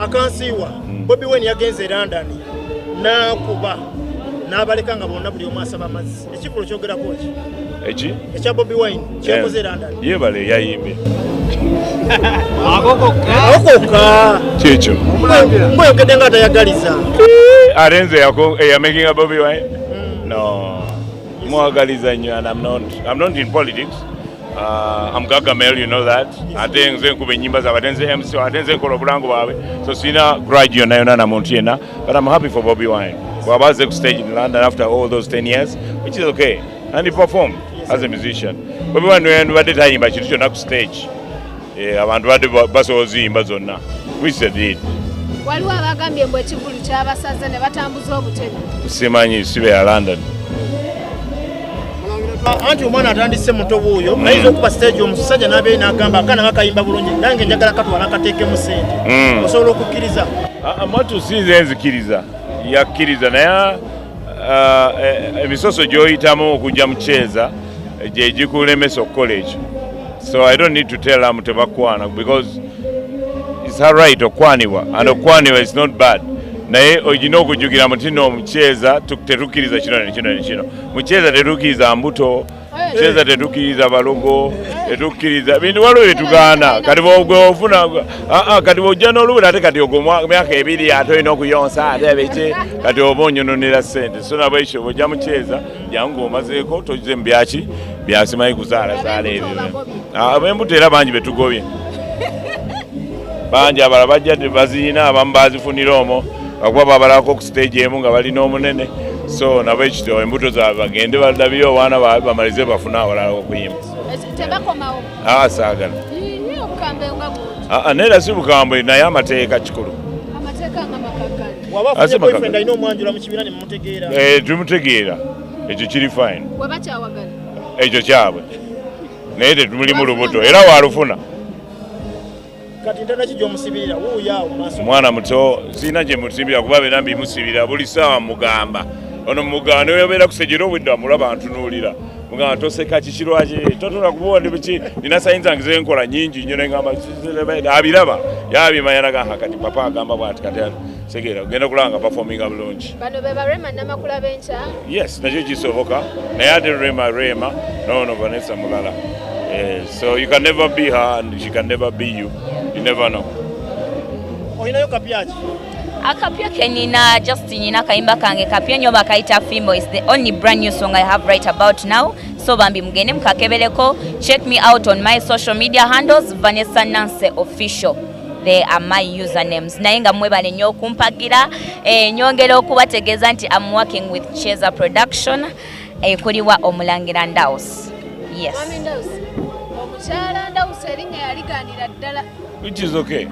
akansiiwa Bobi Wine yagenze London n'akuba n'abaleka nga bonna buli omu asaba amazzi ekikulu kyogerako ki ekya Bobi Wine kyakoze London yebale yayimbe akokoka kyekyo mboyogedde nga atayagaliza arenze making a Bobi Wine no mwagaliza nnyo and I'm not in politics. I'm Gargamel, you know that. Ate nze nkube nyimba za batenze MC, atenze nkola bulango bawe. So sina grudge yona na muntu yena, but I'm happy for Bobi Wine. Wabaze ku stage in London after all those 10 years, which is okay. And he performed as a musician. Bobi Wine wade tayimba kitu kyonna ku stage. Abantu bade basozi imba zonna. We said it. Waliwo abagambye mbu ekivulu ky'abasaze ne batambuza obutebe. Simanyi sibe ya London. Anti omwana atandise muto buuyo nayiza okuba stage omusajja n'abeera n'agamba akaana kakayimba bulungi nange njagala katwala kateekemu ssente osobola okukkiriza amatu sinze nzikiriza yakkiriza naye emisoso gy'oyitamu okujja mukyeza gye gikulemesa okukola ekyo so I don't need to tell them tebakwana because it's her right okwanibwa and okwanibwa is not bad naye olina okujjukira mutino omukyeza tetukkiriza kino mukyeza tetukkiriza mbuto mukyeza tetukkiriza balogo tetukkiriza bintu waliwo byetugaana kati bwofuna kati bwojja n'olubuto ate kati ogwo myaka ebiri ate olina okuyonsa ate abeki kati oba onyononera ssente so nabwe ekyo bwojja mukyeza jangu omazeeko togize mu byaki byasimanyi kuzaalazaala ebyo ab'embuto era bangi betugobye bangi abala bajja baziina abamu bazifunira omwo akuba babalako ku stage emu nga balina omunene so nabo ekityo embuto zaabwe bagende balabire obwana baabwe bamalize bafune awalala okuyimba saagala neera si bukambwe naye amateeka kikulu tumutegeera ekyo kiri fine ekyo kyabwe naye tetumuli mu lubuto era walufuna kati ndana kijjo musibirira wuuya maaso mwana muto sina gye musibira kuba bena mbimusibira buli ssaawa mugamba ono mugamba ne webeera kusejera obwedde amulaba ntunuulira mugamba toseka kikirwaki totola kubuwa ndi biki nina sayinzi zange ze nkola nyingi nnyo nengamba abiraba yabimanyanaga kati papa agamba bwati kati segera ogenda kulanga performinga bulungi bano be barema namakula bencha yes nakyo kisoboka naye ate rema no Vanessa mulala so you can never be her and she can never be you. You never know. Oyinayo kapyachi? Akapya kenina just nyina kaimba kange kapya nyo bakaita Fimo is the only brand new song I have right about now. So bambi mugende mukakebeleko. Check me out on my social media handles Vanessa Nance official. They are my usernames. Nayenga mwebale nnyo kumpagira nyongera okubategeeza nti I'm working with Cheza Production kuliwa Omulangira Ndaus. Yes. Which is okay.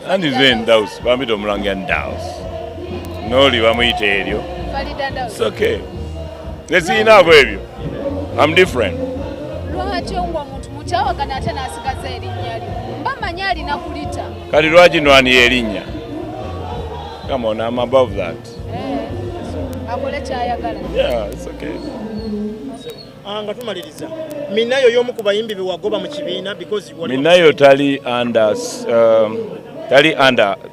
And is in Ndaus. Bambi Omulangira Ndaus. Noli bamuyite eryo. It's okay. Let's see now ebyo. I'm different. Kati lwaki nwani erinnya? Come on, I'm above that. Yeah, it's okay. Nga tumaliriza. Minayo y'omu ku bayimbi bewagoba mu kibiina because Minayo tali under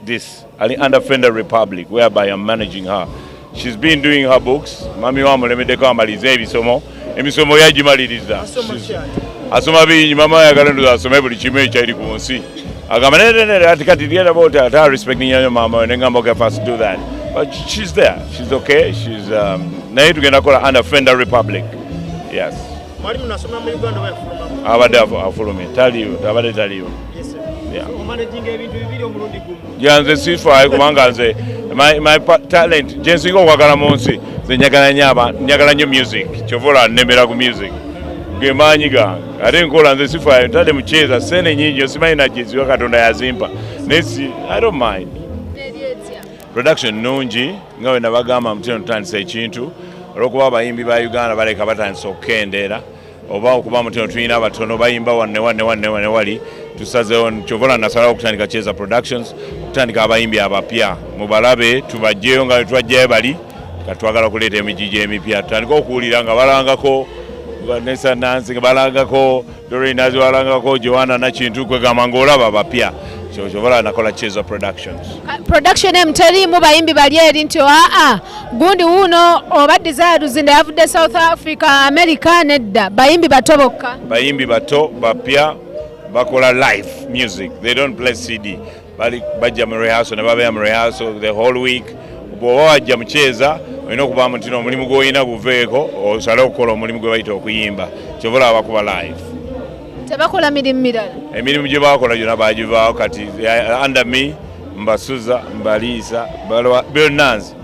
this. Ali under Fender Republic whereby I'm managing her. She's been doing her books. Mami wa mulemedeko amalize ebisomo. Emisomo yagimaliriza. Asoma bingi mama yagala ndo asome buli kimu ekyali ku nsi. Agamba nene ati kati ndiye about her respecting your mama ngamba okay first do that. But she's there. She's okay. She's naye tugenda kola under Fender Republic. Yes. Mwalimu nasoma mu Uganda wa fuluma. Abadde afulume. Abadde taliyo. Yes sir. Yeah. Managing ebintu bibiri omulundi gumu. Yanze sifa kubanga nze my talent jensinga okwagala mu nsi nze njagala nnyo music. Kyovola nemera ku music. Gemanyi gange. Ate nkola nze sifa ntade mukyeza sene nyingi osimanyi najeziwa Katonda yazimpa. Nesi I don't mind. Production nungi nga bwe nabagamba mutino tutandisa ekintu olwokuba abayimbi ba Uganda baleka batandisa okukendeera oba okuba mutino tulina abatono bayimba wanne wali tusazeewo kyovola nasalawo okutandika Cheza Productions okutandika abayimbi abapya mubalabe tubajjeyo nga twajjayo bali katwagala okuleeta emijiji emipya tutandika okuwulira nga balangako Vanessa Nancy balangako Doreen azwalangako Joanna na Kintu kwegamba ngolaba bapya chochobola nakola Chezo Productions. Production emterimu bayimbi bali eri nti gundi uno oba desire zinda yavude South Africa America nedda bayimbi batoboka. Bayimbi bato bapya bakola live music. They don't play CD. Bali bajja mu rehearsal ne babe mu rehearsal the whole week. Bo wajja mucheza olina okuba mutino omulimu gw'olina guveeko osale okukola omulimu gwe bayita okuyimba kyobola abakuba live. Tebakola mirimu mirala. Emirimu gye bakola gyonna bagivaako kati under me mbasuza mbaliisa byonnanzi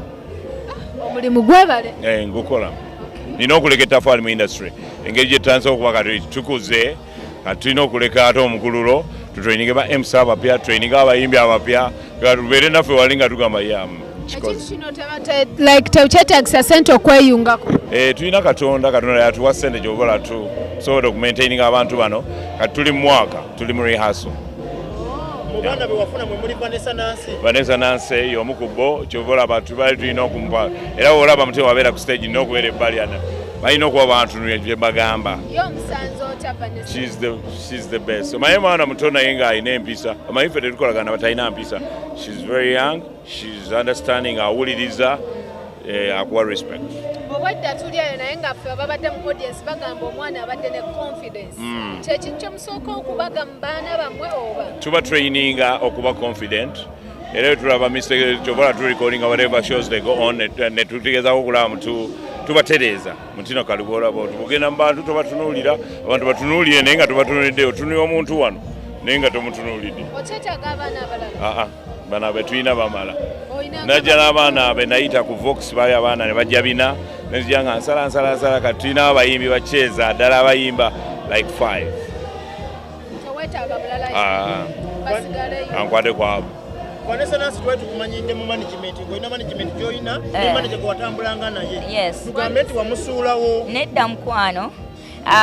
omulimu gwebale ngukola nina okuleka ettafaali mu industry engeri gye tutandise okuba kati tukuze kati tulina okuleka ate omukululo tutraininge ba MC abapya training abayimbi abapya tubeere naffe wali nga tugamba tekyetagisa sente okweyungako. Tulina Katonda yatuwa ssente gyobola tusobola okumaintaininga abantu bano kati tuli mu mwaka tuli mu rehearsal. Mubana bewafuna mwe muri Vanessa Nancy y'omu ku bo kyobola abantu bali tulina okumupa era olaba mutwe wabeera ku stage n'okubeera ebbali ana balina okuba abantu bye bagamba. She's the best. So my mwana muto naye ng'alina empisa amanyi ffe tetukolagana batalina mpisa. She's very young, she's understanding, awuliriza akuwa respect. Obwadde tulyayo naye nga ffe ababadde mu audience bagamba omwana abadde ne confidence. Kyekintu musooka okubaga mu baana bammwe oba? Tuba traininga okuba confident. Era tulaba mistake kyobola tu recording whatever shows they go on ne tutegeeza okulaba mutu tubatereeza mutino kalubola bo tugenda mu bantu tubatunuulira abantu batunuulire naye nga tubatunuulidde otunulira omuntu wano naye nga tomutunuulidde. Okyetaaga abaana abalala? Bano abe tulina bamala. Najja n'abaana abe nayita ku Vox bali abaana ne bajja bina nezija nga nsala kati tulina abayimbi bakyeza ddala abayimba like 5. Tewetaaga mulala basigaleyo ankwate kwabo. Vanessa Nancy twali tukumanyidde mu management ng'olina management gy'olina ne manager gwe watambulanga naye. Yes. Tugambe nti wamusuulawo. Nedda mukwano.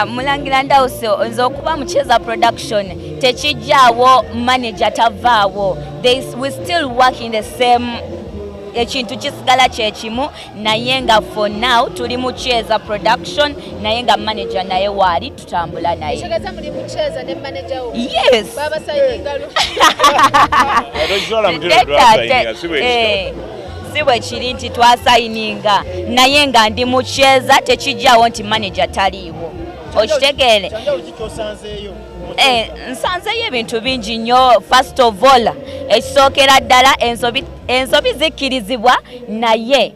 Mulangira Ndawuse nze okuba mu Chezo Production tekijjaawo manager tavaawo. We still work in the same ekintu kisigala kyekimu naye nga for now tuli mu Chezo Production naye nga manager naye waali tutambula naye. Kitegeeza muli mu Chezo ne manager wo? Yes. Baba sayinga si bwe kiri nti twasayininga naye nga ndi mu Chezo tekijjaawo nti manager taliiwo. Okitegeere? Nsanzeyo ebintu bingi nnyo. First of all ekisookera ddala ensobi zikkirizibwa naye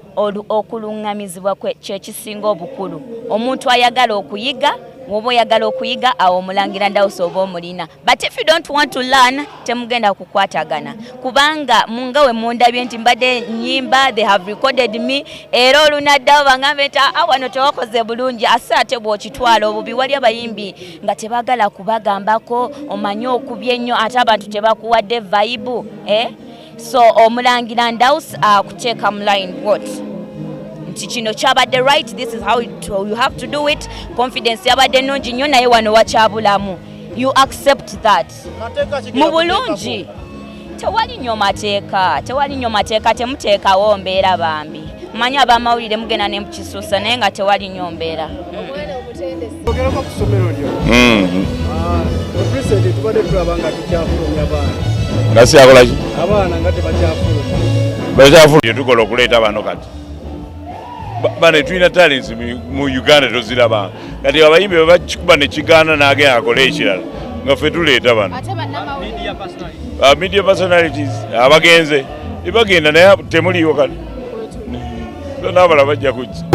okuluŋŋamizibwa kyekisinga obukulu. Omuntu ayagala okuyiga woba oyagala okuyiga awo Mulangira Ndawuse oba omulina. But if you don't want to learn temugenda kukwatagana kubanga mungawe mundabye nti mbadde nyimba they have recorded me era olunaddawo baŋŋambe nti wano tewakoze bulungi ate ate bw'okitwala obubi wali abayimbi nga tebagala kubagambako omanye okubye ennyo ate abantu tebakuwadde vibe so Omulangira Ndawuse akuteeka mu line what nti kino kyabadde right, this is how you have to do it. Confidence yabadde nnungi nnyo naye wano wakyabulamu. You accept that. Mu bulungi tewali nnyo mateeka temuteekawo mbeera bambi. Manyi abamawulire mugenda ne mukisuusa naye nga tewali nnyo mbeera. Omwana omutendesi. Ogerako ku ssomero lyo. President tubadde tulaba nga tukyafulumya abaana. Nga siyakola ki? Abaana nga tebakyafulumya. Bakyafulumya tukola okuleeta bano kati. Bane tulina talents mu Uganda toziraba kati abayimbi bwe bakikuba ne kigaana n'agenda akole ekirala nga ffe tuleeta bano media personalities abagenze bagenda naye temuliiwo kati n'abala bajja kujja.